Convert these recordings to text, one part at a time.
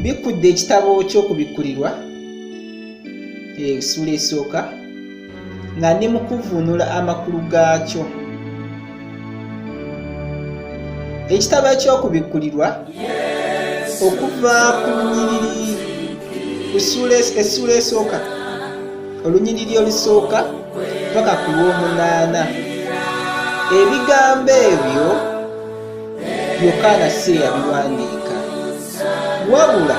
bikudde ekitabo ky'okubikkulirwa essula esooka nga ndi mu kuvvuunula amakulu gaakyo. Ekitabo eky'okubikkulirwa okuva ku lunyiriri essula esooka olunyiriri olusooka paka ku lw'omunaana. Ebigambo ebyo Yokaana si yabiwandiika, wabula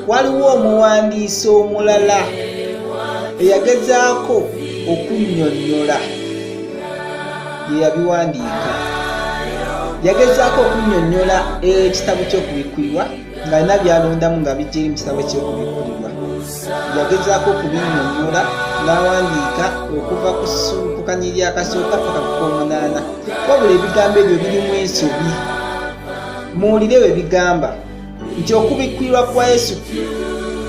waliwo omuwandiisi omulala eyagezaako okunnyonnyola ye yabiwandiika. Yagezaako okunnyonnyola ekitabo ky'okubikkulirwa ng'alina byalondamu nga bijja eri mu kitabo ky'okubikkulirwa. Yagezaako okubinnyonnyola n'awandiika okuva ku kanyiriri akasooka paka ku k'omunaana, wabula ebigambo ebyo birimu ensobi. Muwulire bwe bigamba nti okubikkulirwa kwa Yesu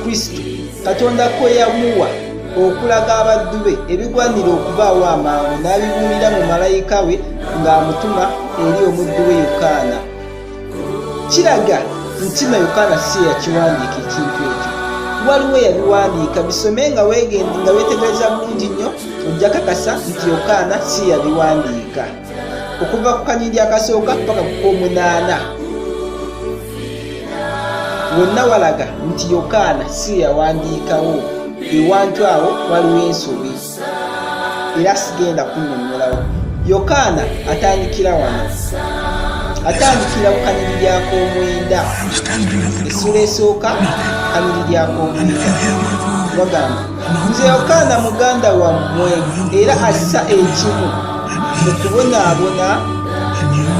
Kristo Katonda kwe yamuwa okulaga abaddu be ebigwanira okubaawo amangu, n'abibuulira mu malayika we ng'amutuma eri omuddu we Yokaana. Kiraga nti na Yokaana si yakiwandiika ekintu ekyo, waliwo yabiwandiika. Bisome nga weetegereza bulungi nnyo ojja kakasa nti Yokaana si yabiwandiika. Okuva ku kanyiriri akasooka paka ku k'omunaana wonna walaga nti Yokaana si yawandiikawo. Ewantu awo waliwo ensobi era sigenda kunnyonnyolawo. Yokaana atandikira wano, atandikira ku kanyiriri ak'omwenda essula esooka kanyiriri ak'omwenda. Bagamba nze Yokaana muganda wammwe era assa ekimu mu kubonaabona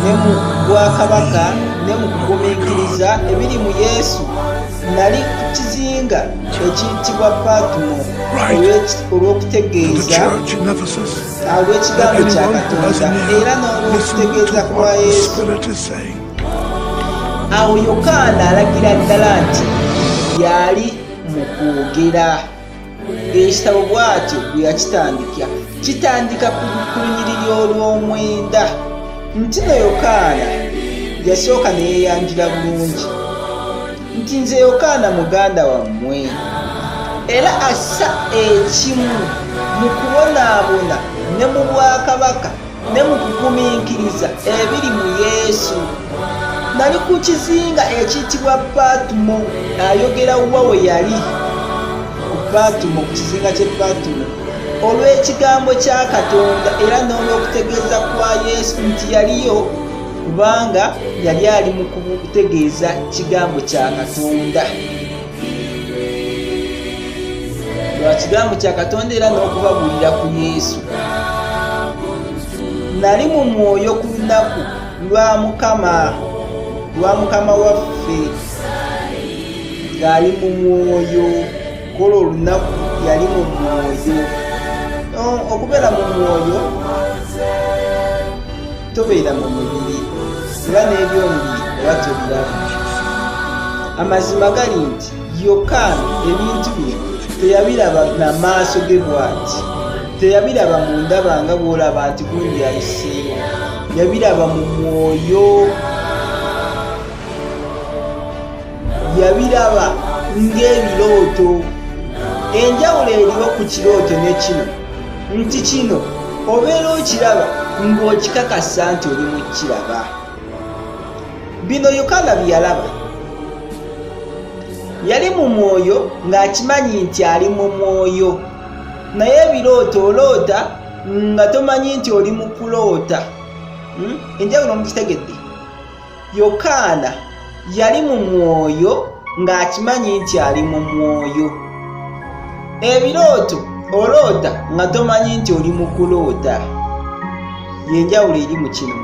ne mu bwakabaka ne mu kugumiikiriza ebiri mu Yesu. Nali ku kizinga ekiyitibwa Patumo olw'okutegeeza olw'ekigambo kya Katonda era n'olw'okutegeeza kwa Yesu. Awo Yokaana alagira ddala nti yali mu kwogera. Ekitabo bw'atyo bwe yakitandika, kitandika ku lunyiriri olw'omwenda nti no Yokaana yasooka ne yeeyanjula bulungi nti nze Yokaana muganda wammwe era assa ekimu mu kubonaabona ne mu bwakabaka ne mu kugumiikiriza ebiri mu Yesu. Nali ku kizinga ekiyitibwa Patumo, ayogera wa we yali ku Patumo, ku kizinga ky'e Patumo, olw'ekigambo kya Katonda era n'olw'okutegeeza kwa Yesu nti yaliyo, kubanga yali ali mu kutegeeza kigambo kya Katonda. Lwa kigambo kya Katonda era n'okubabuulira ku Yesu. Nali mu mwoyo ku lunaku lwa Mukama waffe, ng'ali mu mwoyo. Kola olunaku yali mu mwoyo. Okubeera mu mwoyo tobeera mu mubiri, era n'ebyomubiri oba tobiraba. Amazima gali nti Yokaana ebintu bino teyabiraba na maaso ge bw'ati, teyabiraba mu ndaba nga bw'olaba nti gundi ayiseewo, yabiraba mu mwoyo. Yabiraba ng'ebirooto. Enjawulo eriwo ku kirooto ne kino nti kino obeera okiraba ng'okikakasa nti oli mu kiraba. Bino Yokaana bye yalaba, yali mu mwoyo ng'akimanyi nti ali mu mwoyo, naye ebirooto oloota nga tomanyi nti oli mu kuloota. Enjawulo mukitegedde? Yokaana yali mu mwoyo ng'akimanyi nti ali mu mwoyo. Ebirooto oloota nga tomanyi nti oli mu kuloota. Yenjawulo eri mu kino.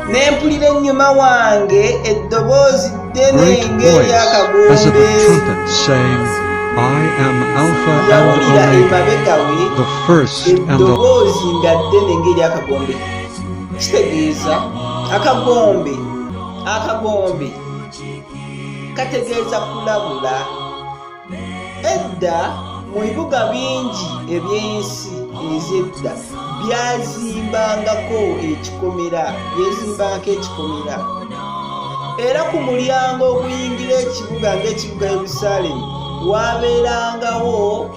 Nempulira ennyuma wange eddoboozi ddene ng'ery'akagombe. Yawulira emabega we eddoboozi nga ddene ng'ery'akagombe. Kitegeeza akagombe kategeeza kulabula. Edda mu bibuga bingi eby'ensi ez'edda byezimbangako ekikomera. era ku mulyango oguyingira ekibuga ng'ekibuga Yerusaalemi waabeerangawo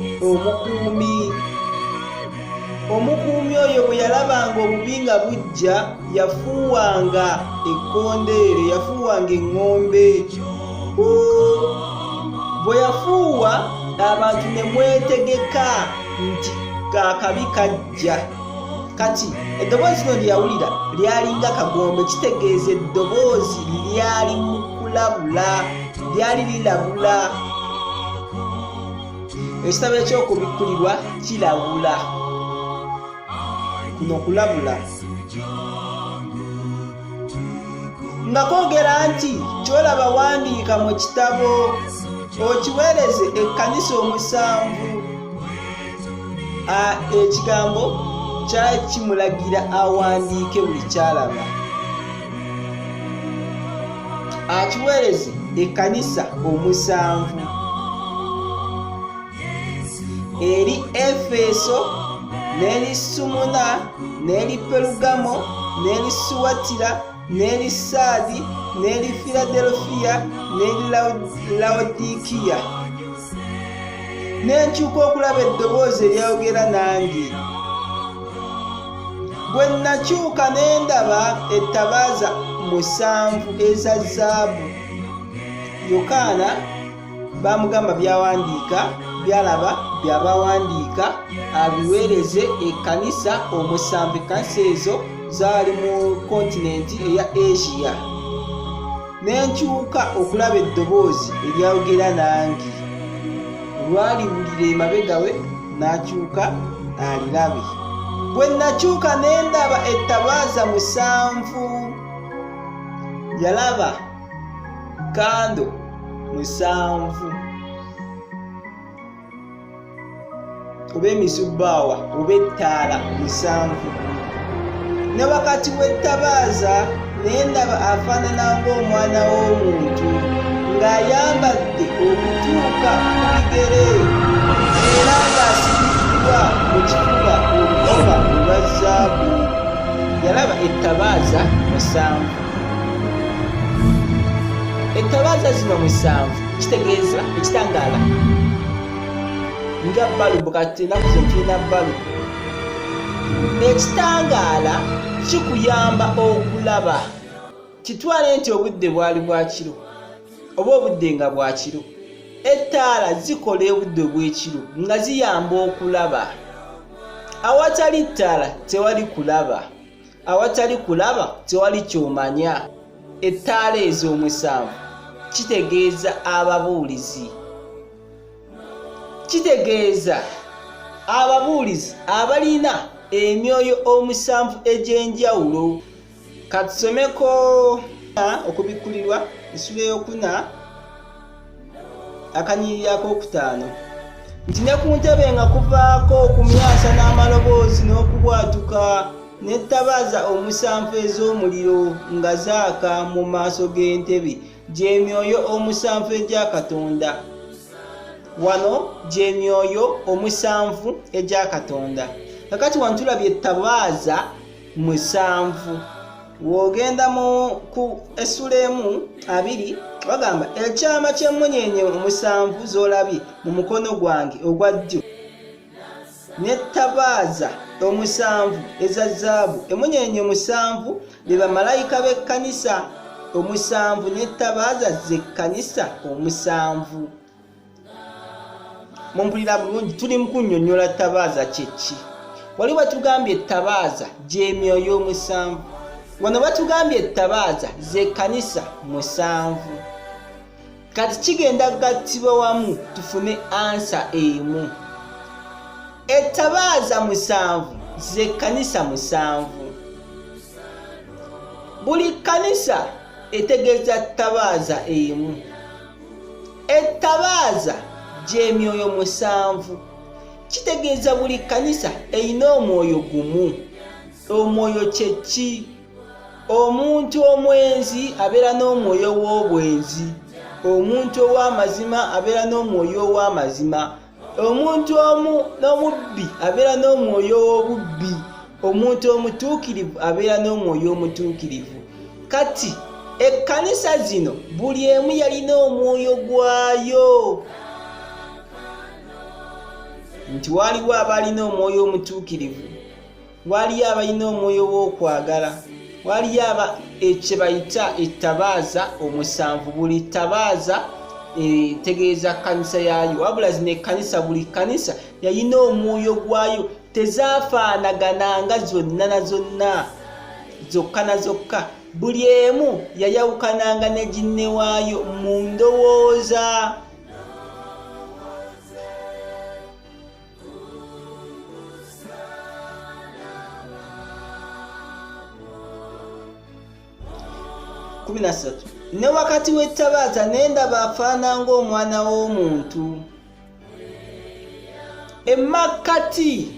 omukuumi oyo bwe yalabanga obubi nga bujja yafuuwanga ekkondeere, yafuuwanga eŋŋombe. Bwe yafuuwa abantu ne mwetegeka nti kaakabi kajja. Kati eddoboozi lino lye yawulira lyalinga kagombe, kitegeeza eddoboozi lyali mu kulabula, lyali lirabula. Ekitabo eky'okubikkulirwa kirabula, kuno kulabula nga koogera nti kyolaba wandiika mu kitabo okiweereze ekkanisa omusanvu. Ekigambo kyali kimulagira awandiike buli kyalaba, akiweereze ekkanisa omusanvu eri Efeso, n'eri Sumuna, n'eri Perugamo, n'eri Suwatira, n'eri Saadi, n'eri Filadelfiya, n'eri Lawodikiya. Nenkyuka okulaba eddoboozi eryayogera nange. Bwe nakyuka ne ndaba ettabaaza 7 eza zaabu. Yokaana bamugamba byawandiika, byalaba byabawandiika abiweereze ekkanisa omusanvu. Ekkanisa ezo zaali mu kontinenti eya Asia. Nenkyuka okulaba eddoboozi eryayogera nange. Lwaliwulira emabega we n'akyuka alirabe. Bwe nakyuka ne ndaba ettabaaza 7, yalaba kando 7 oba emisubbaawa oba ettaala 7. Ne wakati w'ettabaaza ne ndaba afaanana ng'omwana w'omuntu ng'ayambadde okutuuka ku bigere era ng'asibiddwa mu kifuba olukoba olwa zaabu. Yalaba ettabaaza 7. Ettabaaza zino 7 kitegeeza ekitangaala nga balubu. Kati ennaku zino tulina balubu. Ekitangaala kikuyamba okulaba. Kitwale nti obudde bwali bwa kiro oba obudde nga bwa kiro, ettaala zikola obudde bw'ekiro nga ziyamba okulaba. Awatali ttaala tewali kulaba, awatali kulaba tewali kyomanya. Ettaala ezo 7 kitegeeza ababuulizi, kitegeeza ababuulizi abalina emyoyo 7 egy'enjawulo. Katusomeko okubikkulirwa essula ey'okuna akanyiriri ak'okutaano nti ne ku ntebe nga kuvaako okumyasa n'amaloboozi n'okubwatuka n'ettabaaza 7 ez'omuliro nga zaaka mu maaso g'entebe, gy'emyoyo 7 egya Katonda. Wano gy'emyoyo 7 egya Katonda. Kakati wano tulabye ettabaaza 7. Wogenda ku essula 2 bagamba ekyama ky'emmunyeenye 7 z'olabye mu mukono gwange ogwa ddyo, n'ettabaaza 7 eza zaabu. Emmunyeenye 7 be bamalayika b'ekkanisa 7 n'ettabaaza z'ekkanisa 7. Mumpulira bulungi, tuli mu kunnyonnyola ttabaaza kyeki. Wali batugambye ettabaaza gy'emyoyo 7, wano batugambye ettabaaza z'ekkanisa 7. Kati kigenda gattibwa wamu tufune ansa emu. Ettabaaza 7 z'ekkanisa 7. Buli kkanisa etegeeza ttabaaza emu. Ettabaaza gy'emyoyo 7 kitegeeza buli kkanisa erina omwoyo gumu. Omwoyo kyeki? Omuntu omwenzi abeera n'omwoyo w'obwenzi, omuntu ow'amazima abeera n'omwoyo ow'amazima, omuntu n'omubbi abeera n'omwoyo w'obubbi, omuntu omutuukirivu abeera n'omwoyo omutuukirivu. Kati ekkanisa zino buli emu yalina omwoyo gwayo, nti waliwo abalina omwoyo omutuukirivu, waliyo abalina omwoyo w'okwagala, waliyo kye bayita ettabaaza omusanvu. Buli ttabaaza tegeeza kkanisa yaayo, wabula zino ekkanisa buli kkanisa yalina omwoyo gwayo, tezaafaanagananga zonna na zonna, zokka na zokka. Buli emu yayawukananga ne ginne waayo mu ndowooza. Ne wakati w'ettabaaza ne ndaba afaana ng'omwana w'omuntu. Emakkati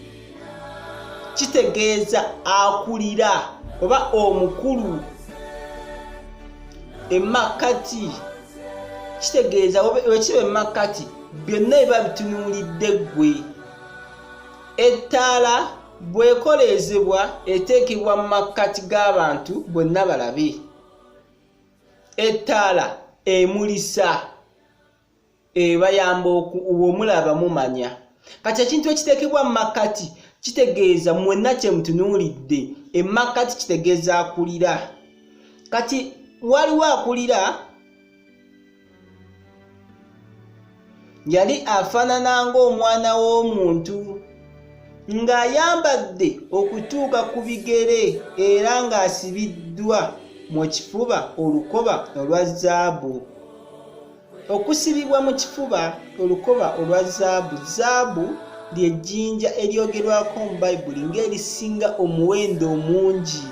kitegeeza akulira oba omukulu. Emakkati kitegeeza wekiba emakkati byonna biba bitunuulidde ggwe. Ettaala bw'ekoleezebwa eteekebwa mu makkati g'abantu bonna balabe. Ettaala emulisa, ebayamba omulaba mumanya. Kati ekintu ekiteekebwa mu makkati kitegeeza mwenna kye mutunuulidde. Emakkati kitegeeza akulira. Kati waliwo akulira yali afaanana ng'omwana w'omuntu ng'ayambadde okutuuka ku bigere era ng'asibiddwa mu kifuba olukoba olwa zaabu. Okusibibwa mu kifuba olukoba olwa zaabu. Zaabu ly'ejjinja eryogerwako mu Bayibuli ng'erisinga omuwendo omungi.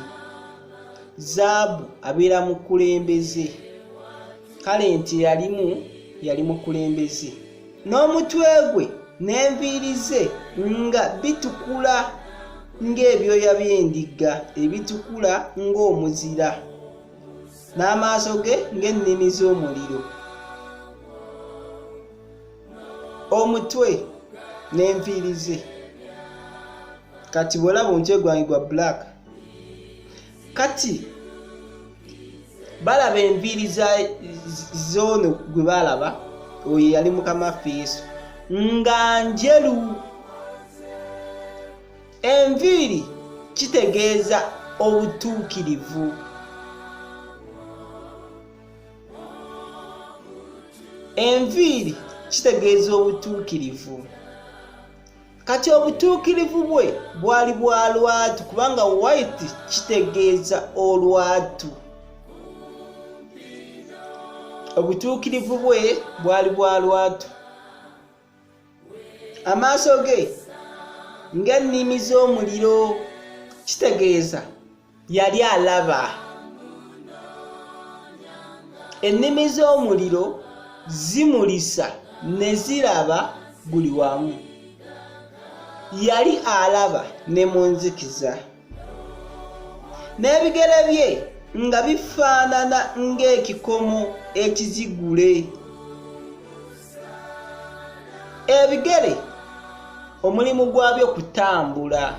Zaabu abeera mukulembeze. Kale nti yali mukulembeze. N'omutwe gwe n'enviiri ze nga bitukula ng'ebyoya by'endiga ebitukula ng'omuzira, n'amaaso ge ng'ennimi z'omuliro. Omutwe n'enviiri ze. Kati bw'olaba omutwe gwange gwa black. Kati balaba enviiri z'ono gwe balaba, oyo yali Mukama waffe Yesu, nga njeru. Enviiri kitegeeza obutuukirivu. Enviiri kitegeeza obutuukirivu. Kati obutuukirivu bwe bwali bwa lwatu, kubanga white kitegeeza olwatu. Obutuukirivu bwe bwali bwa lwatu. Amaaso ge ng'ennimi z'omuliro, kitegeeza yali alaba. Ennimi z'omuliro zimulisa ne ziraba buli wamu. Yali alaba ne mu nzikiza. N'ebigere bye nga bifaanana ng'ekikomo ekizigule. Ebigere omulimu gwabyo kutambula.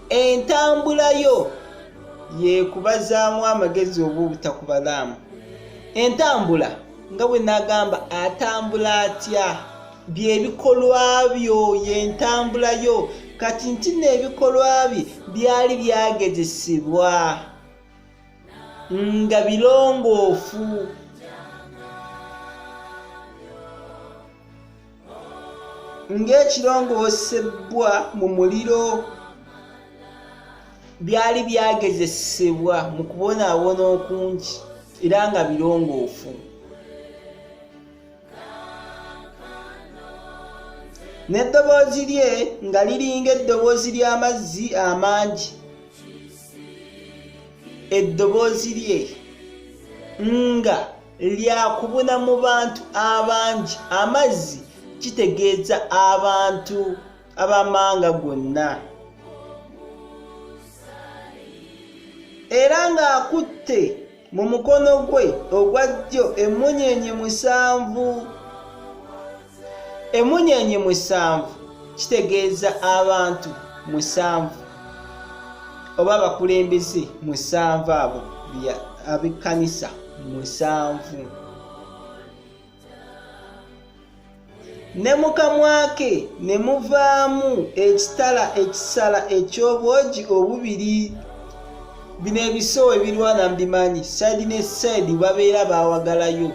Entambula yo yeekubazaamu amagezi oba obutakubalamu. Entambula nga bwe nagamba atambula atya, byebikolwa byo yentambula yo. Kati nti n'ebikolwa bye byali byagezesebwa nga birongoofu. Ng'ekirongoosebwa mu muliro, byali byagezesebwa mu kubonaabona okungi era nga birongoofu. N'eddoboozi lye nga liringa eddoboozi ly'amazzi amangi. Eddoboozi lye nga lyakubuna mu bantu abangi. Amazzi kitegeeza abantu ab'amanga gonna. Era ng'akutte mu mukono gwe ogwa ddyo emmunyeenye 7. Emmunyeenye 7 kitegeeza abantu 7 oba abakulembeze 7 abo ab'ekkanisa 7 ne mu kamwa ke ne muvaamu ekitala ekisala eky'obwogi obubiri. Bino ebisowe ebirwana mbimanyi, saidi ne saidi babeera bawagalayo.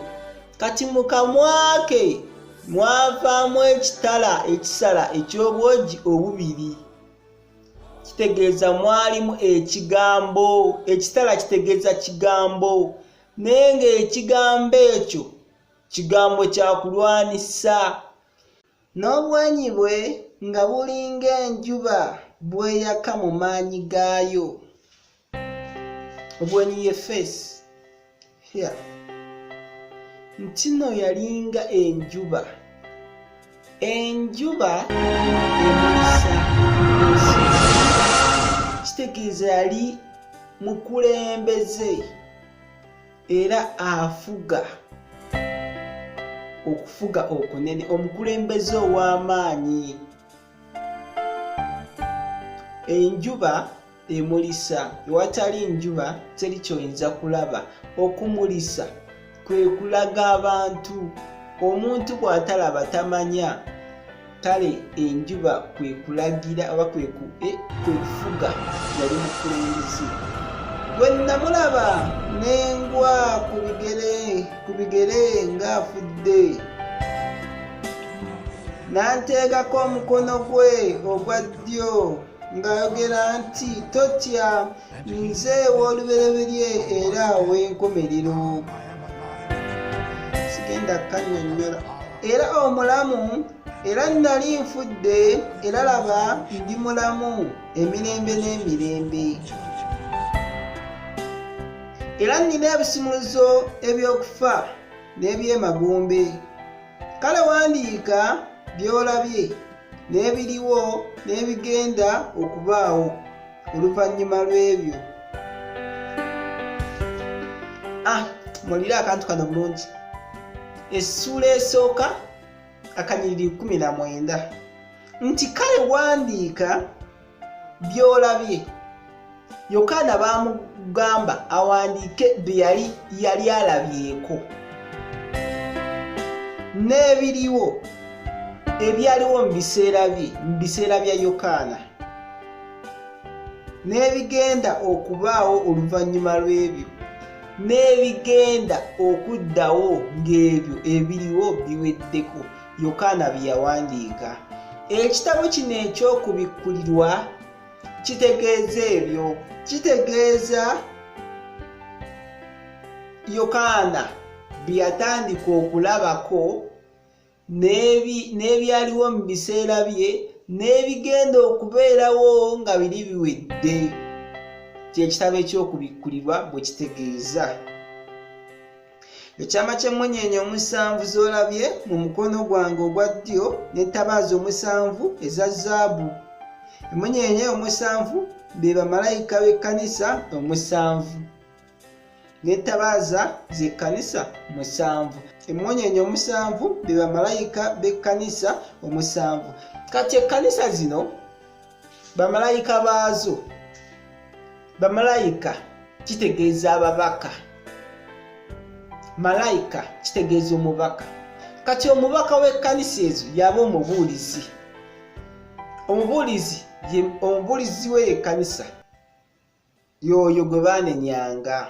Kati mu kamwa ke mwavaamu ekitala ekisala eky'obwogi obubiri. Kitegeeza mwalimu ekigambo. Ekitala kitegeeza kigambo, naye ng'ekigambo ekyo kigambo kya kulwanisa. N'obwenyi bwe nga bulinga enjuba bweyaka mu maanyi gaayo. Obwenyi ye face. Here. Ntino yalinga enjuba. Enjuba emulisa. Kitegeeza yali mukulembeze era afuga. Okufuga okunene, omukulembeze ow'amaanyi. Enjuba emulisa. Ewatali njuba teri kyoyinza kulaba. Okumulisa kwe kulaga abantu. Omuntu bw'atalaba tamanya. Kale enjuba kwe kulagira oba kwe kufuga yali mukulembeze. Bwe namulaba n'engwa ku bigere ng'afudde. N'anteekako omukono gwe ogwa ddyo ng'ayogera nti, totya, nze w'olubereberye era ow'enkomerero. Sigenda kannyonnyola. Era omulamu, era nali nfudde, era laba ndi mulamu emirembe n'emirembe. Era nina ebisumuluzo eby'okufa n'eby'emagombe. Kale wandiika by'olabye n'ebiriwo n'ebigenda okubaawo oluvannyuma lw'ebyo. Mulire akantu kano bulungi. Essuula esooka akanyiriri 19 nti kale wandiika by'olabye. Yokaana bamugamba awandiike bye yali alabyeko n'ebiriwo ebyaliwo mu biseera bya Yokaana n'ebigenda okubaawo oluvannyuma lw'ebyo n'ebigenda okuddawo ng'ebyo ebiriwo biweddeko. Yokaana bye yawandiika. Ekitabo kino eky'okubikkulirwa kitegeeza ebyo. Kitegeeza Yokaana bye yatandika okulabako n'ebyaliwo mu biseera bye n'ebigenda okubeerawo nga biri biwedde. Kyekitabo eky'okubikkulirwa bwe kitegeeza. Ekyama ky'emmunyeenye 7 z'olabye mu mukono gwange ogwa ddyo n'ettabaaza 7 eza zaabu. Emmunyeenye 7 be bamalayika b'ekkanisa 7 n'ettabaaza z'ekkanisa 7. Emmunyeenye 7 be bamalayika b'ekkanisa 7. Kati ekkanisa zino bamalayika baazo. Bamalayika kitegeeza ababaka. Malayika kitegeeza omubaka. Kati omubaka w'ekkanisa ezo yaba omubuulizi. Omubuulizi w'ekkanisa y'oyo gwe baanenyanga.